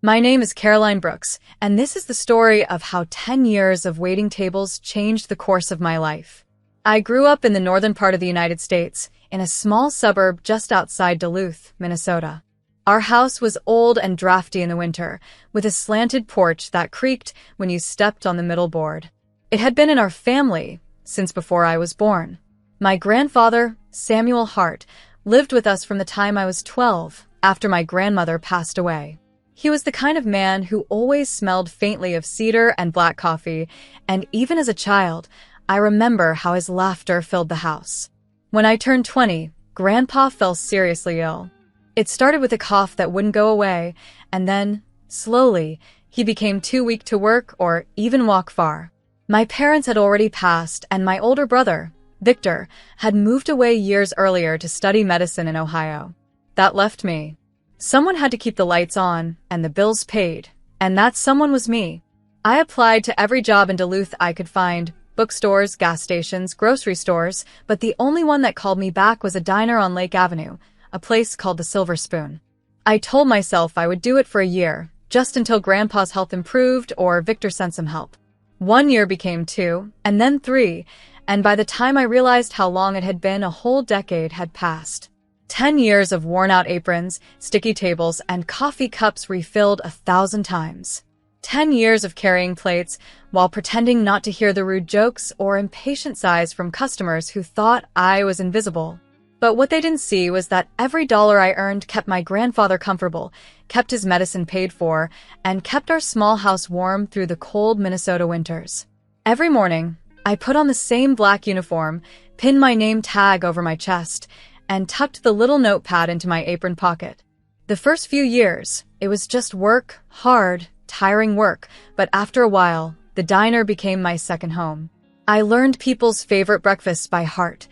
My name is Caroline Brooks, and this is the story of how 10 years of waiting tables changed the course of my life. I grew up in the northern part of the United States, in a small suburb just outside Duluth, Minnesota. Our house was old and drafty in the winter, with a slanted porch that creaked when you stepped on the middle board. It had been in our family since before I was born. My grandfather, Samuel Hart, lived with us from the time I was 12, after my grandmother passed away. He was the kind of man who always smelled faintly of cedar and black coffee, and even as a child, I remember how his laughter filled the house. When I turned 20, Grandpa fell seriously ill. It started with a cough that wouldn't go away, and then, slowly, he became too weak to work or even walk far. My parents had already passed, and my older brother, Victor, had moved away years earlier to study medicine in Ohio. That left me. Someone had to keep the lights on and the bills paid, and that someone was me. I applied to every job in Duluth I could find, bookstores, gas stations, grocery stores, but the only one that called me back was a diner on Lake Avenue, a place called the Silver Spoon. I told myself I would do it for a year, just until Grandpa's health improved or Victor sent some help. 1 year became 2, and then 3, and by the time I realized how long it had been, a whole decade had passed. 10 years of worn-out aprons, sticky tables, and coffee cups refilled 1,000 times. 10 years of carrying plates while pretending not to hear the rude jokes or impatient sighs from customers who thought I was invisible. But what they didn't see was that every dollar I earned kept my grandfather comfortable, kept his medicine paid for, and kept our small house warm through the cold Minnesota winters. Every morning, I put on the same black uniform, pinned my name tag over my chest, and tucked the little notepad into my apron pocket. The first few years, it was just work, hard, tiring work, but after a while, the diner became my second home. I learned people's favorite breakfasts by heart.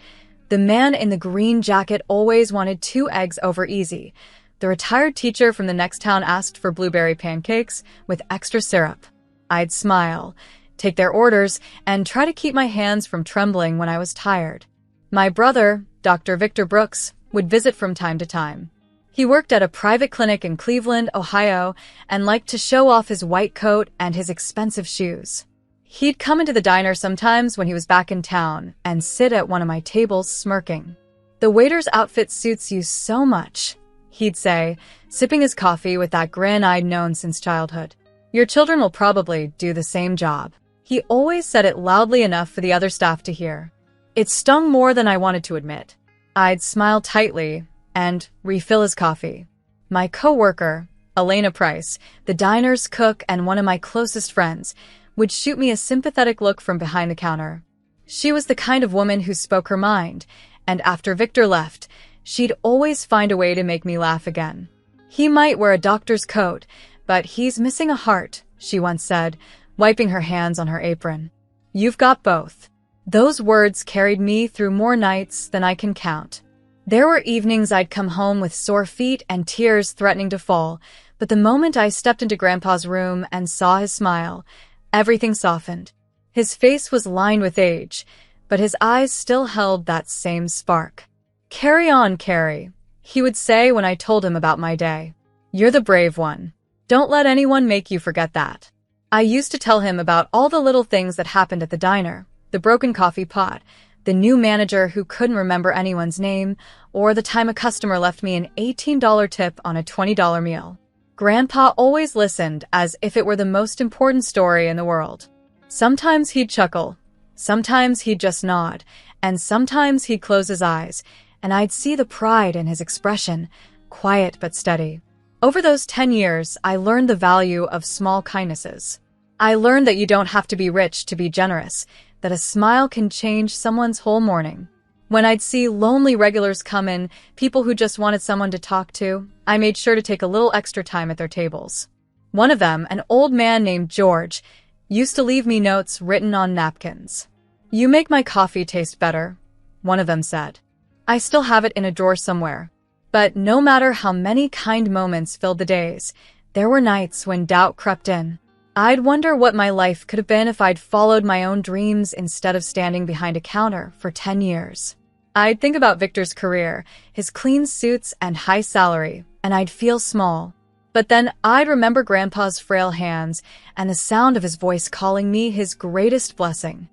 The man in the green jacket always wanted 2 eggs over easy. The retired teacher from the next town asked for blueberry pancakes with extra syrup. I'd smile, take their orders, and try to keep my hands from trembling when I was tired. My brother, Dr. Victor Brooks, would visit from time to time. He worked at a private clinic in Cleveland, Ohio, and liked to show off his white coat and his expensive shoes. He'd come into the diner sometimes when he was back in town and sit at one of my tables smirking. "The waiter's outfit suits you so much," he'd say, sipping his coffee with that grin I'd known since childhood. "Your children will probably do the same job." He always said it loudly enough for the other staff to hear. It stung more than I wanted to admit. I'd smile tightly and refill his coffee. My coworker, Elena Price, the diner's cook and one of my closest friends, would shoot me a sympathetic look from behind the counter. She was the kind of woman who spoke her mind, and after Victor left, she'd always find a way to make me laugh again. "He might wear a doctor's coat, but he's missing a heart," she once said, wiping her hands on her apron. "You've got both." Those words carried me through more nights than I can count. There were evenings I'd come home with sore feet and tears threatening to fall, but the moment I stepped into Grandpa's room and saw his smile, everything softened. His face was lined with age, but his eyes still held that same spark. "Carry on, Carrie," he would say when I told him about my day. "You're the brave one. Don't let anyone make you forget that." I used to tell him about all the little things that happened at the diner. The broken coffee pot, the new manager who couldn't remember anyone's name, or the time a customer left me an $18 tip on a $20 meal. Grandpa always listened as if it were the most important story in the world. Sometimes he'd chuckle, sometimes he'd just nod, and sometimes he'd close his eyes, and I'd see the pride in his expression, quiet but steady. Over those 10 years, I learned the value of small kindnesses. I learned that you don't have to be rich to be generous, that a smile can change someone's whole morning. When I'd see lonely regulars come in, people who just wanted someone to talk to, I made sure to take a little extra time at their tables. One of them, an old man named George, used to leave me notes written on napkins. "You make my coffee taste better," one of them said. I still have it in a drawer somewhere. But no matter how many kind moments filled the days, there were nights when doubt crept in. I'd wonder what my life could have been if I'd followed my own dreams instead of standing behind a counter for 10 years. I'd think about Victor's career, his clean suits and high salary, and I'd feel small. But then I'd remember Grandpa's frail hands and the sound of his voice calling me his greatest blessing.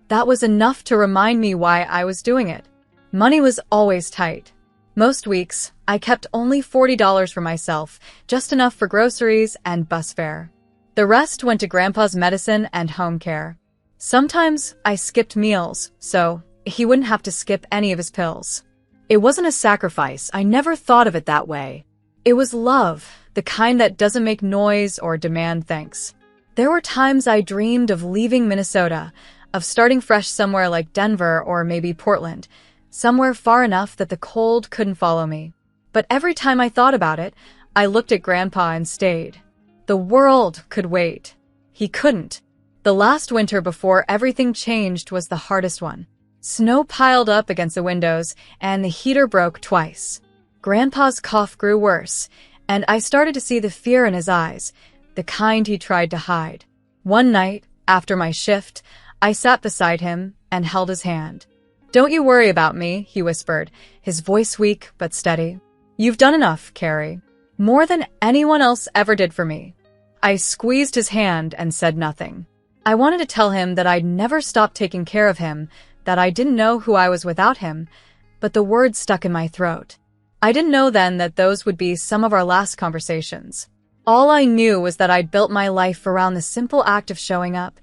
That was enough to remind me why I was doing it. Money was always tight. Most weeks, I kept only $40 for myself, just enough for groceries and bus fare. The rest went to Grandpa's medicine and home care. Sometimes I skipped meals, so he wouldn't have to skip any of his pills. It wasn't a sacrifice. I never thought of it that way. It was love, the kind that doesn't make noise or demand thanks. There were times I dreamed of leaving Minnesota, of starting fresh somewhere like Denver or maybe Portland, somewhere far enough that the cold couldn't follow me. But every time I thought about it, I looked at Grandpa and stayed. The world could wait. He couldn't. The last winter before everything changed was the hardest one. Snow piled up against the windows, and the heater broke twice. Grandpa's cough grew worse, and I started to see the fear in his eyes, the kind he tried to hide. One night, after my shift, I sat beside him and held his hand. "Don't you worry about me," he whispered, his voice weak but steady. "You've done enough, Carrie. More than anyone else ever did for me." I squeezed his hand and said nothing. I wanted to tell him that I'd never stopped taking care of him, that I didn't know who I was without him, but the words stuck in my throat. I didn't know then that those would be some of our last conversations. All I knew was that I'd built my life around the simple act of showing up,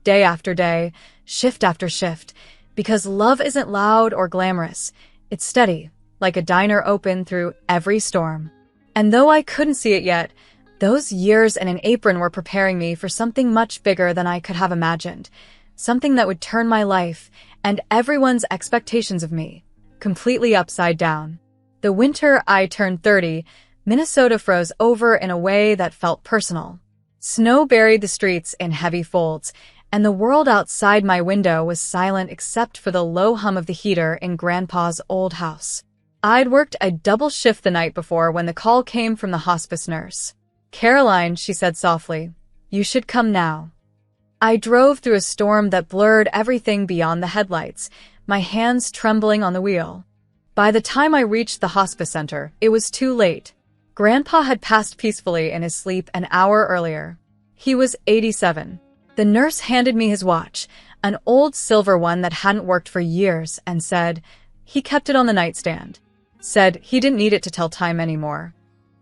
day after day, shift after shift, because love isn't loud or glamorous. It's steady, like a diner open through every storm. And though I couldn't see it yet, those years in an apron were preparing me for something much bigger than I could have imagined, something that would turn my life and everyone's expectations of me completely upside down. The winter I turned 30, Minnesota froze over in a way that felt personal. Snow buried the streets in heavy folds, and the world outside my window was silent except for the low hum of the heater in Grandpa's old house. I'd worked a double shift the night before when the call came from the hospice nurse. "Caroline," she said softly, "you should come now." I drove through a storm that blurred everything beyond the headlights, my hands trembling on the wheel. By the time I reached the hospice center, it was too late. Grandpa had passed peacefully in his sleep an hour earlier. He was 87. The nurse handed me his watch, an old silver one that hadn't worked for years, and said, he kept it on the nightstand. Said he didn't need it to tell time anymore.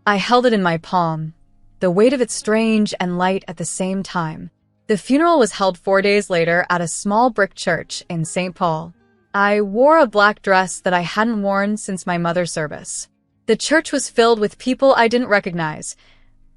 I held it in my palm, the weight of it strange and light at the same time. The funeral was held 4 days later at a small brick church in St. Paul. I wore a black dress that I hadn't worn since my mother's service. The church was filled with people I didn't recognize.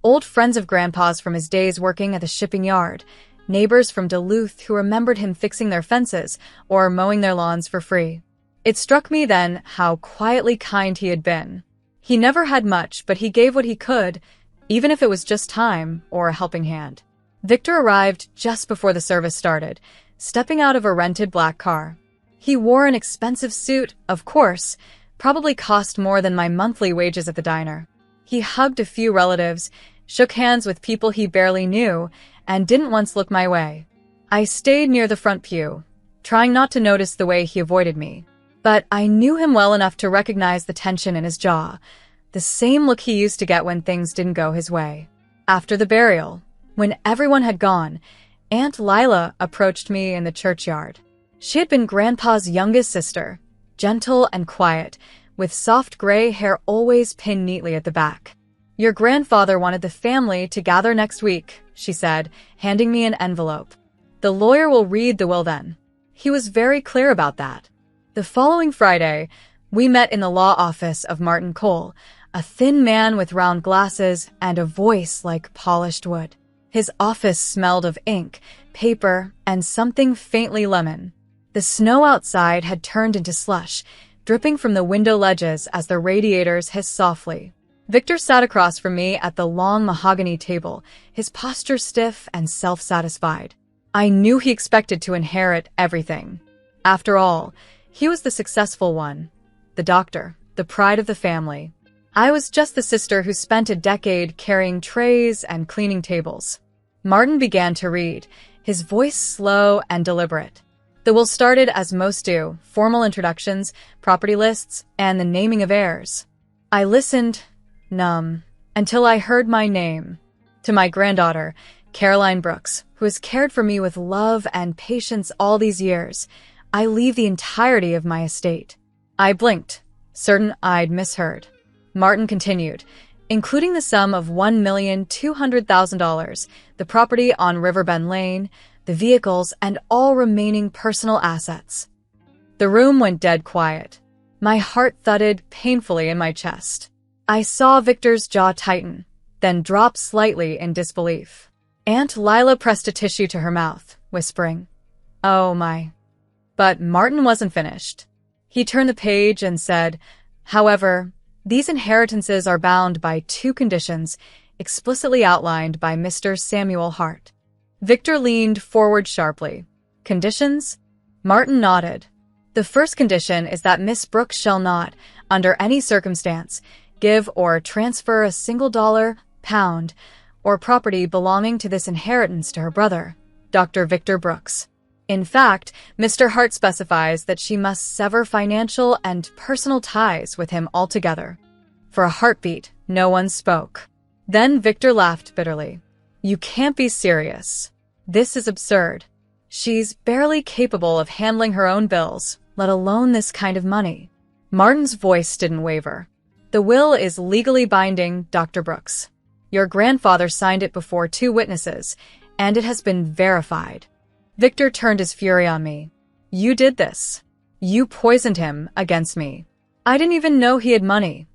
Old friends of Grandpa's from his days working at the shipping yard, neighbors from Duluth who remembered him fixing their fences or mowing their lawns for free. It struck me then how quietly kind he had been. He never had much, but he gave what he could, even if it was just time or a helping hand. Victor arrived just before the service started, stepping out of a rented black car. He wore an expensive suit, of course, probably cost more than my monthly wages at the diner. He hugged a few relatives, shook hands with people he barely knew, and didn't once look my way. I stayed near the front pew, trying not to notice the way he avoided me. But I knew him well enough to recognize the tension in his jaw, the same look he used to get when things didn't go his way. After the burial, when everyone had gone, Aunt Lila approached me in the churchyard. She had been Grandpa's youngest sister, gentle and quiet, with soft gray hair always pinned neatly at the back. "Your grandfather wanted the family to gather next week," she said, handing me an envelope. "The lawyer will read the will then." He was very clear about that. The following Friday, we met in the law office of Martin Cole, a thin man with round glasses and a voice like polished wood. His office smelled of ink, paper, and something faintly lemon. The snow outside had turned into slush, dripping from the window ledges as the radiators hissed softly. Victor sat across from me at the long mahogany table, his posture stiff and self-satisfied. I knew he expected to inherit everything. After all, he was the successful one, the doctor, the pride of the family. I was just the sister who spent a decade carrying trays and cleaning tables. Martin began to read, his voice slow and deliberate. The will started as most do, formal introductions, property lists, and the naming of heirs. I listened, numb, until I heard my name. To my granddaughter, Caroline Brooks, who has cared for me with love and patience all these years, I leave the entirety of my estate. I blinked, certain I'd misheard. Martin continued, including the sum of $1,200,000, the property on Riverbend Lane, the vehicles, and all remaining personal assets. The room went dead quiet. My heart thudded painfully in my chest. I saw Victor's jaw tighten, then drop slightly in disbelief. Aunt Lila pressed a tissue to her mouth, whispering, "Oh my." But Martin wasn't finished. He turned the page and said, "However, these inheritances are bound by two conditions explicitly outlined by Mr. Samuel Hart." Victor leaned forward sharply. "Conditions?" Martin nodded. "The first condition is that Miss Brooks shall not, under any circumstance, give or transfer a single dollar, pound, or property belonging to this inheritance to her brother, Dr. Victor Brooks. In fact, Mr. Hart specifies that she must sever financial and personal ties with him altogether." For a heartbeat, no one spoke. Then Victor laughed bitterly. "You can't be serious. This is absurd. She's barely capable of handling her own bills, let alone this kind of money." Martin's voice didn't waver. "The will is legally binding, Dr. Brooks. Your grandfather signed it before two witnesses, and it has been verified." Victor turned his fury on me. "You did this. You poisoned him against me." "I didn't even know he had money,"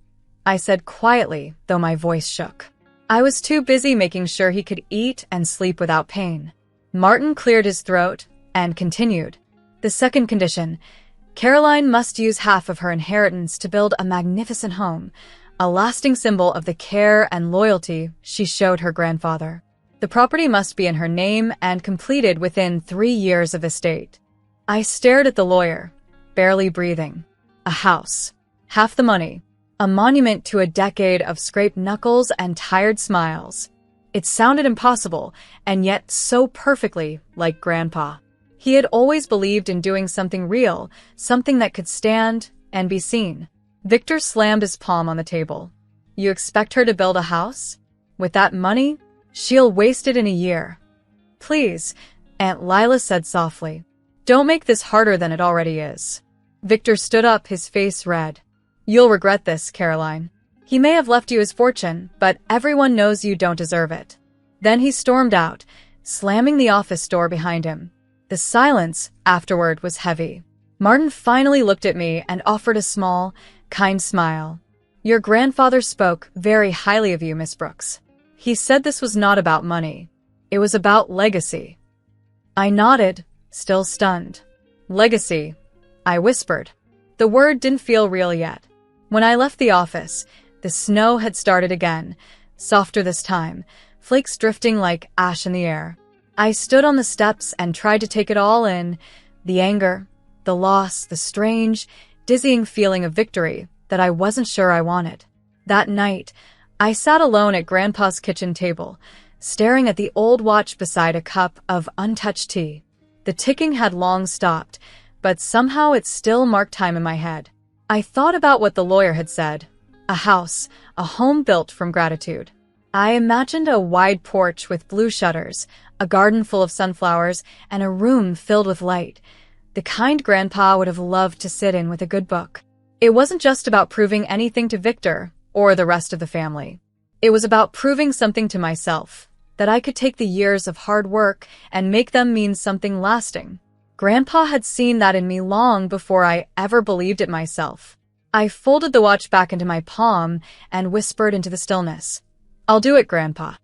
I said quietly, though my voice shook. "I was too busy making sure he could eat and sleep without pain." Martin cleared his throat and continued. "The second condition, Caroline must use half of her inheritance to build a magnificent home, a lasting symbol of the care and loyalty she showed her grandfather. The property must be in her name and completed within 3 years of estate." I stared at the lawyer, barely breathing. A house, half the money, a monument to a decade of scraped knuckles and tired smiles. It sounded impossible, and yet so perfectly like Grandpa. He had always believed in doing something real, something that could stand and be seen. Victor slammed his palm on the table. "You expect her to build a house? With that money? She'll waste it in a year." "Please," Aunt Lila said softly. "Don't make this harder than it already is." Victor stood up, his face red. "You'll regret this, Caroline. He may have left you his fortune, but everyone knows you don't deserve it." Then he stormed out, slamming the office door behind him. The silence afterward was heavy. Martin finally looked at me and offered a small, kind smile. "Your grandfather spoke very highly of you, Miss Brooks. He said this was not about money. It was about legacy." I nodded, still stunned. "Legacy," I whispered. The word didn't feel real yet. When I left the office, the snow had started again, softer this time, flakes drifting like ash in the air. I stood on the steps and tried to take it all in, the anger, the loss, the strange, dizzying feeling of victory that I wasn't sure I wanted. That night, I sat alone at Grandpa's kitchen table, staring at the old watch beside a cup of untouched tea. The ticking had long stopped, but somehow it still marked time in my head. I thought about what the lawyer had said. A house, a home built from gratitude. I imagined a wide porch with blue shutters, a garden full of sunflowers, and a room filled with light, the kind Grandpa would have loved to sit in with a good book. It wasn't just about proving anything to Victor or the rest of the family. It was about proving something to myself, that I could take the years of hard work and make them mean something lasting. Grandpa had seen that in me long before I ever believed it myself. I folded the watch back into my palm and whispered into the stillness. "I'll do it, Grandpa.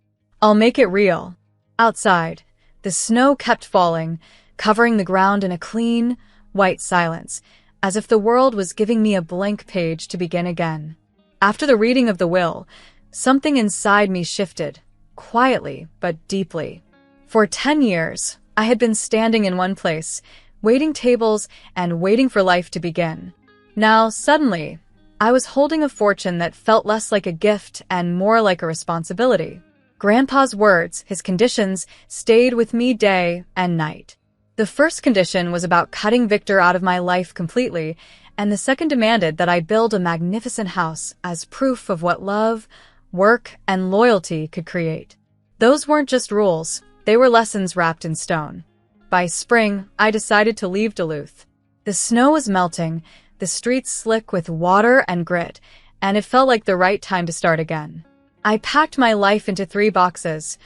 I'll make it real." Outside, the snow kept falling, covering the ground in a clean, white silence, as if the world was giving me a blank page to begin again. After the reading of the will, something inside me shifted, quietly but deeply. For 10 years, I had been standing in one place, waiting tables and waiting for life to begin. Now, suddenly, I was holding a fortune that felt less like a gift and more like a responsibility. Grandpa's words, his conditions, stayed with me day and night. The first condition was about cutting Victor out of my life completely, and the second demanded that I build a magnificent house as proof of what love, work, and loyalty could create. Those weren't just rules, they were lessons wrapped in stone. By spring, I decided to leave Duluth. The snow was melting, the streets slick with water and grit, and it felt like the right time to start again. I packed my life into 3 boxes,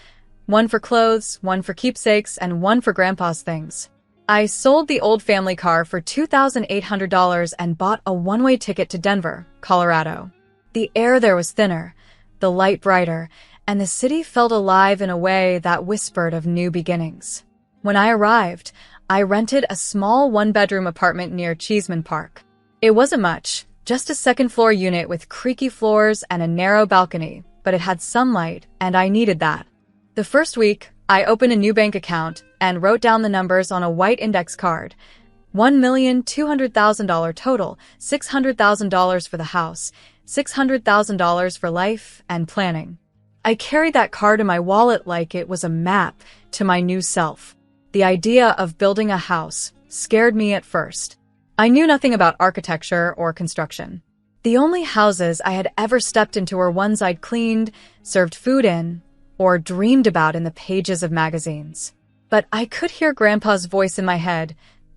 one for clothes, one for keepsakes, and one for Grandpa's things. I sold the old family car for $2,800 and bought a one-way ticket to Denver, Colorado. The air there was thinner, the light brighter, and the city felt alive in a way that whispered of new beginnings. When I arrived, I rented a small 1-bedroom apartment near Cheeseman Park. It wasn't much, just a second-floor unit with creaky floors and a narrow balcony, but it had sunlight, and I needed that. The first week, I opened a new bank account and wrote down the numbers on a white index card. $1,200,000 total, $600,000 for the house, $600,000 for life and planning. I carried that card in my wallet like it was a map to my new self. The idea of building a house scared me at first. I knew nothing about architecture or construction. The only houses I had ever stepped into were ones I'd cleaned, served food in, or dreamed about in the pages of magazines. But I could hear Grandpa's voice in my head.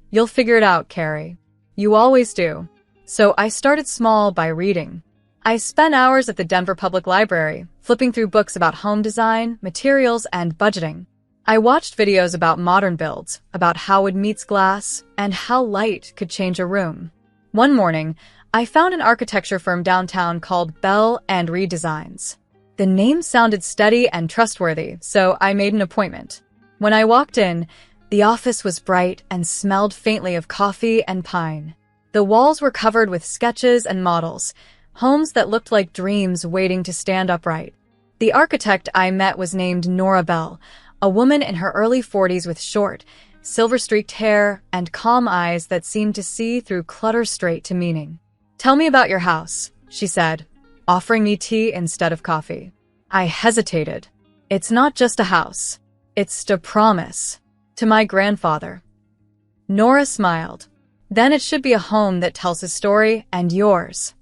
"You'll figure it out, Carrie. You always do." So I started small by reading. I spent hours at the Denver Public Library, flipping through books about home design, materials, and budgeting. I watched videos about modern builds, about how wood meets glass, and how light could change a room. One morning, I found an architecture firm downtown called Bell and Reed Designs. The name sounded steady and trustworthy, so I made an appointment. When I walked in, the office was bright and smelled faintly of coffee and pine. The walls were covered with sketches and models, homes that looked like dreams waiting to stand upright. The architect I met was named Nora Bell, a woman in her early 40s with short, silver-streaked hair and calm eyes that seemed to see through clutter straight to meaning. "Tell me about your house," she said, offering me tea instead of coffee. I hesitated. "It's not just a house. It's a promise. To my grandfather." Nora smiled. "Then it should be a home that tells his story and yours."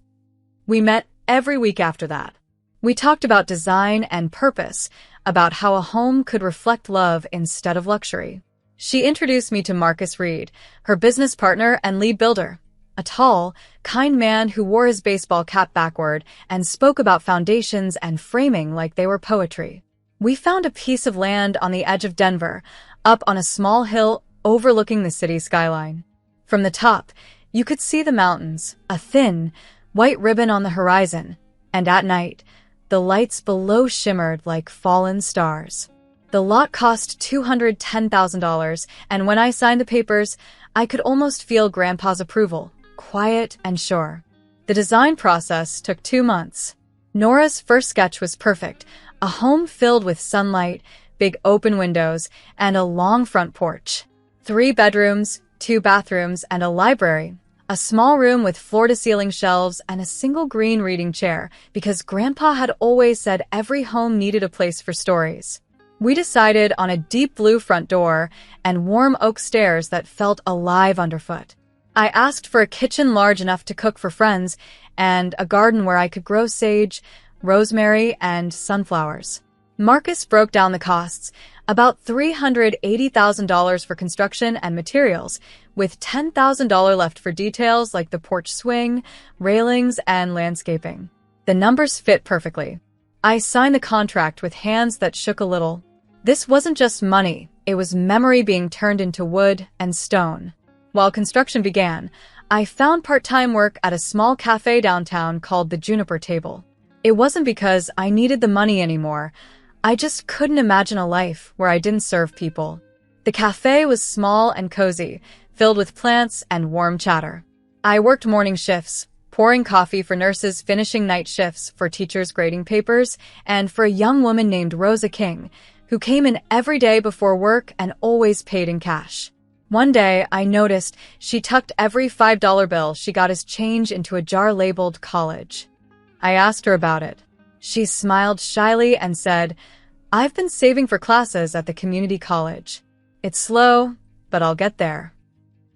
We met every week after that. We talked about design and purpose, about how a home could reflect love instead of luxury. She introduced me to Marcus Reed, her business partner and lead builder, a tall, kind man who wore his baseball cap backward and spoke about foundations and framing like they were poetry. We found a piece of land on the edge of Denver, up on a small hill overlooking the city skyline. From the top, you could see the mountains, a thin, white ribbon on the horizon, and at night, the lights below shimmered like fallen stars. The lot cost $210,000, and when I signed the papers, I could almost feel Grandpa's approval, quiet and sure. The design process took 2 months. Nora's first sketch was perfect, a home filled with sunlight, big open windows, and a long front porch. 3 bedrooms, 2 bathrooms, and a library. A small room with floor-to-ceiling shelves and a single green reading chair, because Grandpa had always said every home needed a place for stories. We decided on a deep blue front door and warm oak stairs that felt alive underfoot. I asked for a kitchen large enough to cook for friends and a garden where I could grow sage, rosemary, and sunflowers. Marcus broke down the costs, about $380,000 for construction and materials, with $10,000 left for details like the porch swing, railings, and landscaping. The numbers fit perfectly. I signed the contract with hands that shook a little. This wasn't just money, it was memory being turned into wood and stone. While construction began, I found part-time work at a small cafe downtown called the Juniper Table. It wasn't because I needed the money anymore. I just couldn't imagine a life where I didn't serve people. The cafe was small and cozy, filled with plants and warm chatter. I worked morning shifts, pouring coffee for nurses, finishing night shifts for teachers grading papers, and for a young woman named Rosa King, who came in every day before work and always paid in cash. One day, I noticed she tucked every $5 bill she got as change into a jar labeled college. I asked her about it. She smiled shyly and said, "I've been saving for classes at the community college. It's slow, but I'll get there."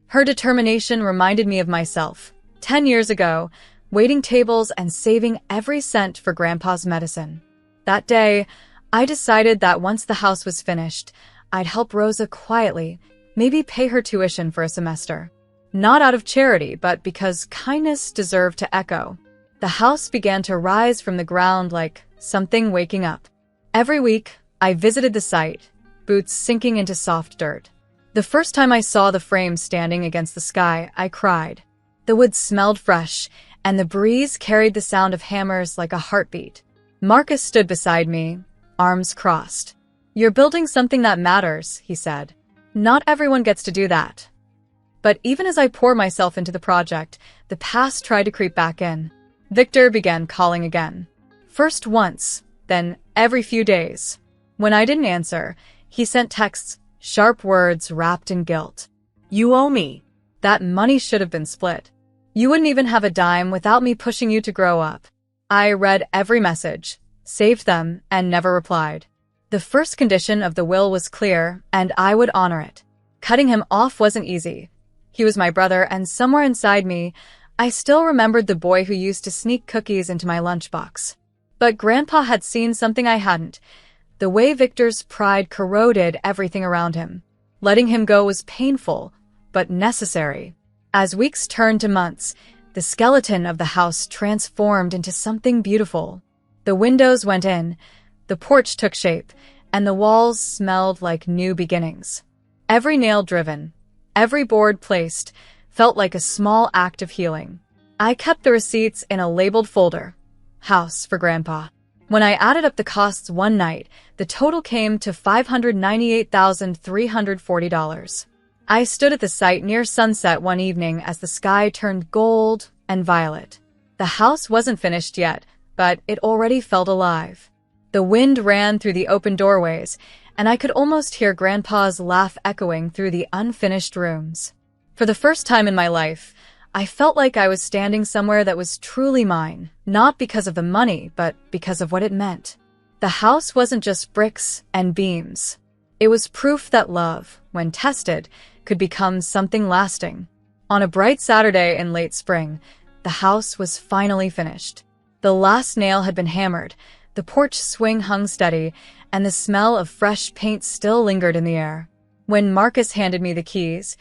Her determination reminded me of myself. 10 years ago, waiting tables and saving every cent for Grandpa's medicine. That day, I decided that once the house was finished, I'd help Rosa quietly, maybe pay her tuition for a semester. Not out of charity, but because kindness deserved to echo. The house began to rise from the ground like something waking up. Every week, I visited the site, boots sinking into soft dirt. The first time I saw the frame standing against the sky, I cried. The wood smelled fresh, and the breeze carried the sound of hammers like a heartbeat. Marcus stood beside me, arms crossed. "You're building something that matters," he said. "Not everyone gets to do that." But even as I poured myself into the project, the past tried to creep back in. Victor began calling again. First once, then every few days. When I didn't answer, he sent texts, sharp words wrapped in guilt. "You owe me." That money should have been split. "You wouldn't even have a dime without me pushing you to grow up." I read every message, saved them, and never replied. The first condition of the will was clear, and I would honor it. Cutting him off wasn't easy. He was my brother, and somewhere inside me, I still remembered the boy who used to sneak cookies into my lunchbox. But Grandpa had seen something I hadn't. The way Victor's pride corroded everything around him. Letting him go was painful, but necessary. As weeks turned to months, the skeleton of the house transformed into something beautiful. The windows went in, the porch took shape, and the walls smelled like new beginnings. Every nail driven, every board placed, felt like a small act of healing. I kept the receipts in a labeled folder. House for Grandpa. When I added up the costs one night, the total came to $598,340. I stood at the site near sunset one evening as the sky turned gold and violet. The house wasn't finished yet, but it already felt alive. The wind ran through the open doorways, and I could almost hear Grandpa's laugh echoing through the unfinished rooms. For the first time in my life, I felt like I was standing somewhere that was truly mine, not because of the money, but because of what it meant. The house wasn't just bricks and beams. It was proof that love, when tested, could become something lasting. On a bright Saturday in late spring, the house was finally finished. The last nail had been hammered, the porch swing hung steady, and the smell of fresh paint still lingered in the air. When Marcus handed me the keys,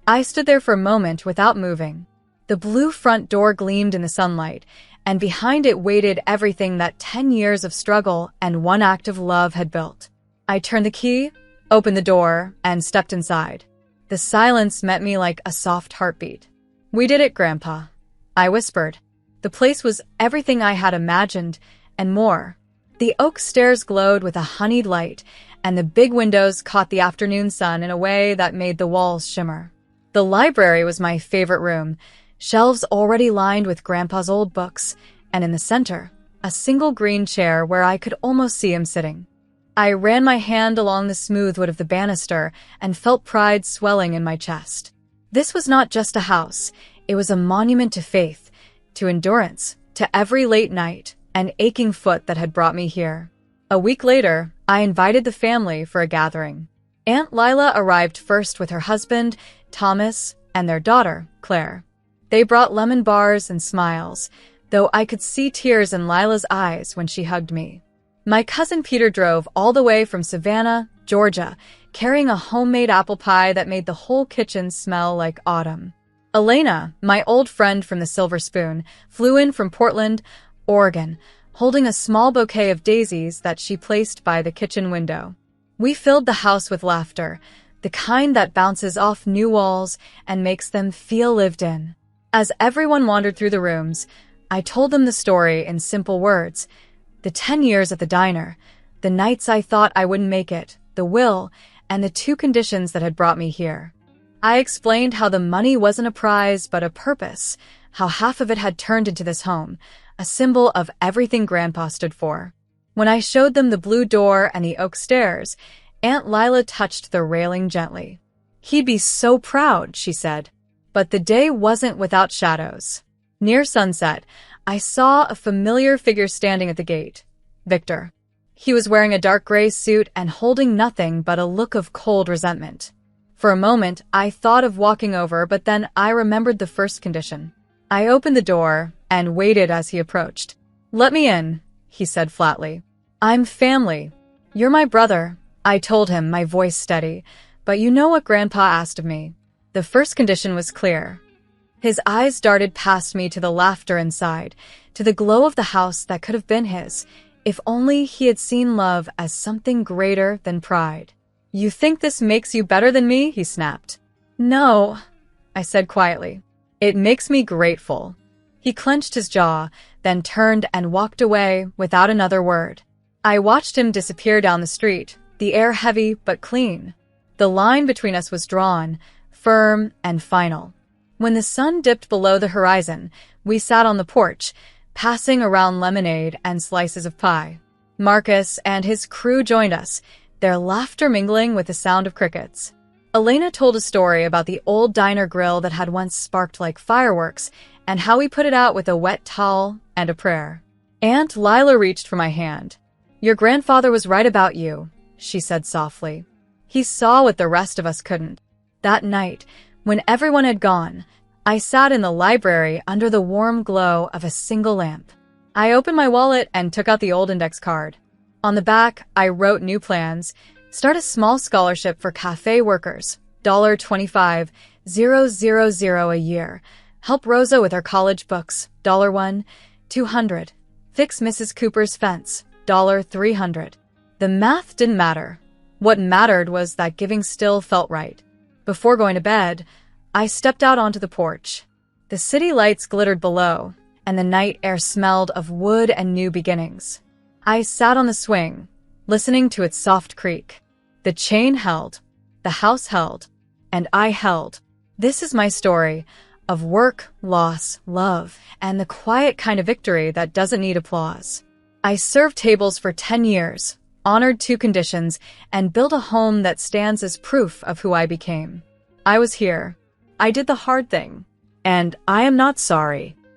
I stood there for a moment without moving. The blue front door gleamed in the sunlight, and behind it waited everything that 10 years of struggle and one act of love had built. I turned the key, opened the door, and stepped inside. The silence met me like a soft heartbeat. "We did it, Grandpa," I whispered. The place was everything I had imagined, and more. The oak stairs glowed with a honeyed light, and the big windows caught the afternoon sun in a way that made the walls shimmer. The library was my favorite room, shelves already lined with Grandpa's old books, and in the center, a single green chair where I could almost see him sitting. I ran my hand along the smooth wood of the banister and felt pride swelling in my chest. This was not just a house, it was a monument to faith, to endurance, to every late night and aching foot that had brought me here. A week later, I invited the family for a gathering. Aunt Lila arrived first with her husband, Thomas, and their daughter, Claire. They brought lemon bars and smiles, though I could see tears in Lila's eyes when she hugged me. My cousin Peter drove all the way from Savannah, Georgia, carrying a homemade apple pie that made the whole kitchen smell like autumn. Elena, my old friend from the Silver Spoon, flew in from Portland, Oregon, holding a small bouquet of daisies that she placed by the kitchen window. We filled the house with laughter, the kind that bounces off new walls and makes them feel lived in. As everyone wandered through the rooms, I told them the story in simple words. The 10 years at the diner, the nights I thought I wouldn't make it, the will, and the 2 conditions that had brought me here. I explained how the money wasn't a prize but a purpose, how half of it had turned into this home, a symbol of everything Grandpa stood for. When I showed them the blue door and the oak stairs, Aunt Lila touched the railing gently. "He'd be so proud," she said. But the day wasn't without shadows. Near sunset, I saw a familiar figure standing at the gate. Victor. He was wearing a dark gray suit and holding nothing but a look of cold resentment. For a moment, I thought of walking over, but then I remembered the first condition. I opened the door, and waited as he approached. "Let me in," he said flatly. "I'm family. You're my brother," I told him, my voice steady. "But you know what Grandpa asked of me." The first condition was clear. His eyes darted past me to the laughter inside, to the glow of the house that could have been his, if only he had seen love as something greater than pride. "You think this makes you better than me?" he snapped. "No," I said quietly. "It makes me grateful." He clenched his jaw, then turned and walked away without another word. I watched him disappear down the street, the air heavy but clean. The line between us was drawn, firm and final. When the sun dipped below the horizon, we sat on the porch, passing around lemonade and slices of pie. Marcus and his crew joined us, their laughter mingling with the sound of crickets. Elena told a story about the old diner grill that had once sparked like fireworks and how we put it out with a wet towel and a prayer. Aunt Lila reached for my hand. "Your grandfather was right about you," she said softly. "He saw what the rest of us couldn't." That night, when everyone had gone, I sat in the library under the warm glow of a single lamp. I opened my wallet and took out the old index card. On the back, I wrote new plans: start a small scholarship for cafe workers, $25,000 a year. Help Rosa with her college books, $1, $200. Fix Mrs. Cooper's fence, $300. The math didn't matter. What mattered was that giving still felt right. Before going to bed, I stepped out onto the porch. The city lights glittered below, and the night air smelled of wood and new beginnings. I sat on the swing, listening to its soft creak. The chain held, the house held, and I held. This is my story of work, loss, love, and the quiet kind of victory that doesn't need applause. I served tables for 10 years, honored 2 conditions, and built a home that stands as proof of who I became. I was here. I did the hard thing. And I am not sorry.